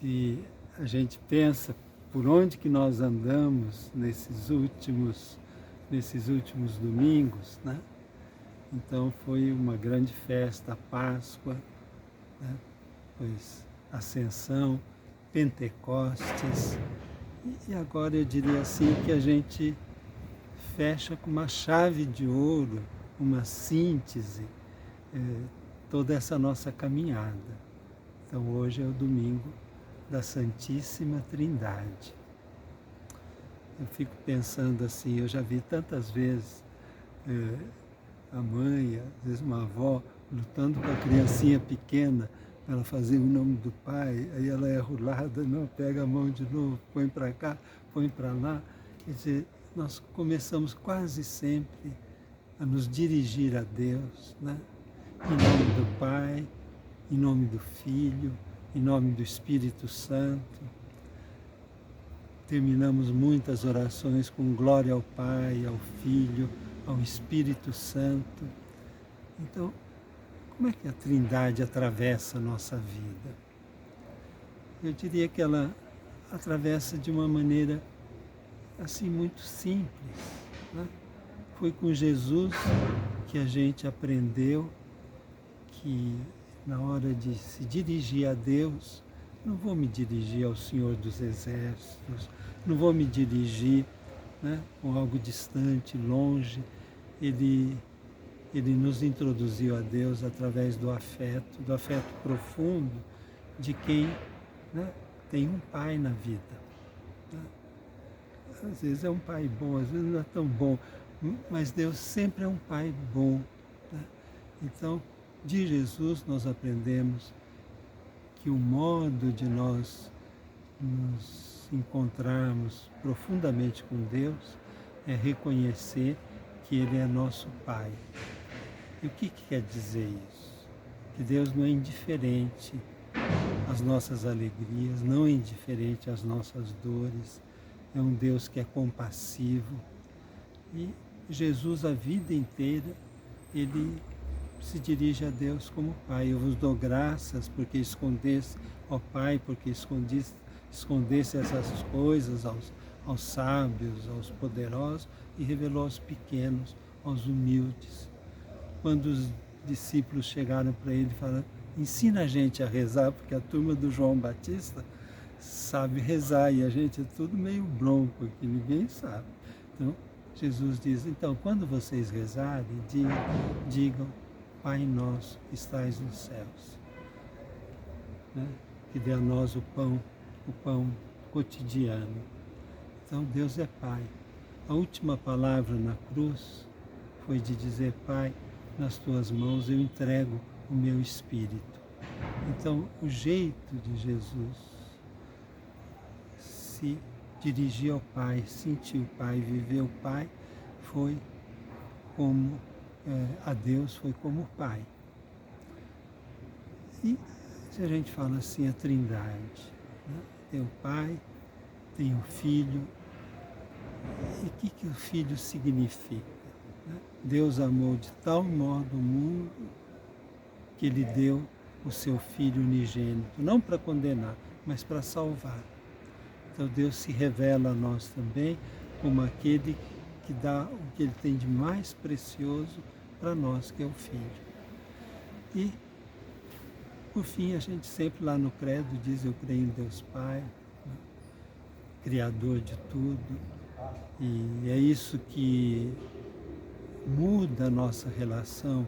Se a gente pensa por onde que nós andamos nesses últimos domingos, né? Então foi uma grande festa, a Páscoa, né? Pois Ascensão, Pentecostes, e agora eu diria assim que a gente fecha com uma chave de ouro, uma síntese, toda essa nossa caminhada. Então hoje é o domingo da Santíssima Trindade. Eu fico pensando assim, eu já vi tantas vezes a mãe, às vezes uma avó, lutando com a criancinha pequena para ela fazer o nome do pai, aí ela é rulada, não, pega a mão de novo, põe para cá, põe para lá. Quer dizer, nós começamos quase sempre a nos dirigir a Deus, né? Em nome do Pai, em nome do Filho, em nome do Espírito Santo. Terminamos muitas orações com glória ao Pai, ao Filho, ao Espírito Santo. Então, como é que a Trindade atravessa a nossa vida? Eu diria que ela atravessa de uma maneira assim muito simples, né? Foi com Jesus que a gente aprendeu que na hora de se dirigir a Deus, não vou me dirigir ao Senhor dos Exércitos, não vou me dirigir, né, com algo distante, longe. Ele nos introduziu a Deus através do afeto profundo de quem, né, tem um pai na vida, né? Às vezes é um pai bom, às vezes não é tão bom, mas Deus sempre é um pai bom, né? Então, de Jesus nós aprendemos que o modo de nós nos encontrarmos profundamente com Deus é reconhecer que Ele é nosso Pai. E o que quer dizer isso? Que Deus não é indiferente às nossas alegrias, não é indiferente às nossas dores, é um Deus que é compassivo. E Jesus, a vida inteira, Ele se dirige a Deus como Pai. Eu vos dou graças porque escondeste, ó Pai, porque escondeste essas coisas aos sábios, aos poderosos e revelou aos pequenos, aos humildes. Quando os discípulos chegaram para ele e falaram, ensina a gente a rezar, porque a turma do João Batista sabe rezar e a gente é tudo meio bronco aqui, ninguém sabe. Então, Jesus diz, então, quando vocês rezarem, digam, Pai nosso que estais nos céus, né? Que dê a nós o pão cotidiano. Então, Deus é Pai. A última palavra na cruz foi de dizer, Pai, nas tuas mãos eu entrego o meu espírito. Então, o jeito de Jesus se dirigir ao Pai, sentir o Pai, viver o Pai, foi como a Deus, foi como o Pai. E se a gente fala assim, a Trindade, né? Tem o Pai, tem o Filho. E o que o Filho significa? Né? Deus amou de tal modo o mundo que Ele deu o seu Filho unigênito, não para condenar, mas para salvar. Então Deus se revela a nós também como aquele que dá o que Ele tem de mais precioso para nós, que é o Filho. E, por fim, a gente sempre lá no credo diz, eu creio em Deus Pai, né? Criador de tudo, e é isso que muda a nossa relação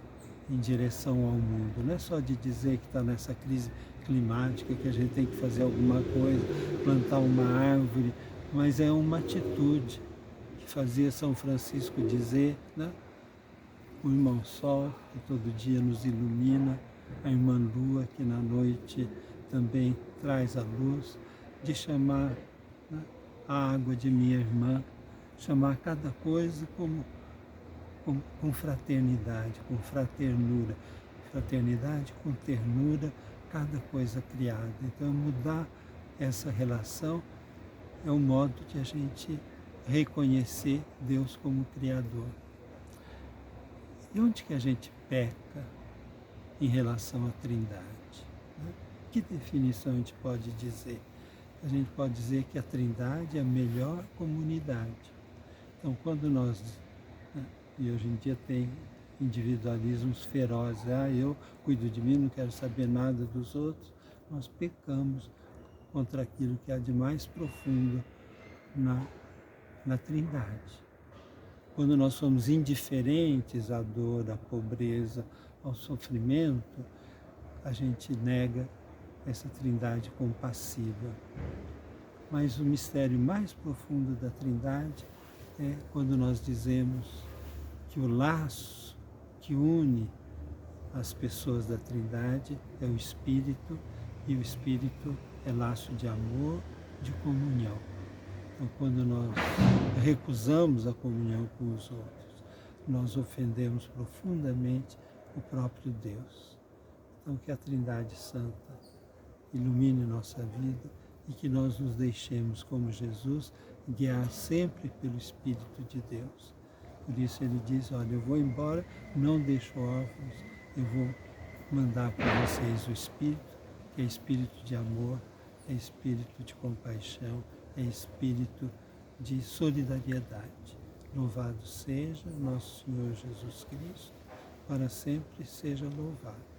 em direção ao mundo. Não é só de dizer que está nessa crise climática, que a gente tem que fazer alguma coisa, plantar uma árvore, mas é uma atitude que fazia São Francisco dizer, né? O irmão Sol, que todo dia nos ilumina, a irmã Lua, que na noite também traz a luz, de chamar, né, a água de minha irmã, chamar cada coisa com fraternidade, com fraternura. Fraternidade com ternura, cada coisa criada. Então, mudar essa relação é um modo de a gente reconhecer Deus como Criador. E onde que a gente peca em relação à Trindade? Né? Que definição a gente pode dizer? A gente pode dizer que a Trindade é a melhor comunidade. Então, quando nós, né, e hoje em dia tem individualismos ferozes, eu cuido de mim, não quero saber nada dos outros, nós pecamos contra aquilo que há de mais profundo na Trindade. Quando nós somos indiferentes à dor, à pobreza, ao sofrimento, a gente nega essa Trindade compassiva. Mas o mistério mais profundo da Trindade é quando nós dizemos que o laço que une as pessoas da Trindade é o Espírito, e o Espírito é laço de amor, de comunhão. Então, quando nós recusamos a comunhão com os outros, nós ofendemos profundamente o próprio Deus. Então, que a Trindade Santa ilumine nossa vida e que nós nos deixemos, como Jesus, guiar sempre pelo Espírito de Deus. Por isso ele diz, olha, eu vou embora, não deixo órfãos, eu vou mandar para vocês o Espírito, que é Espírito de amor, é Espírito de compaixão, é Espírito de solidariedade. Louvado seja nosso Senhor Jesus Cristo, para sempre seja louvado.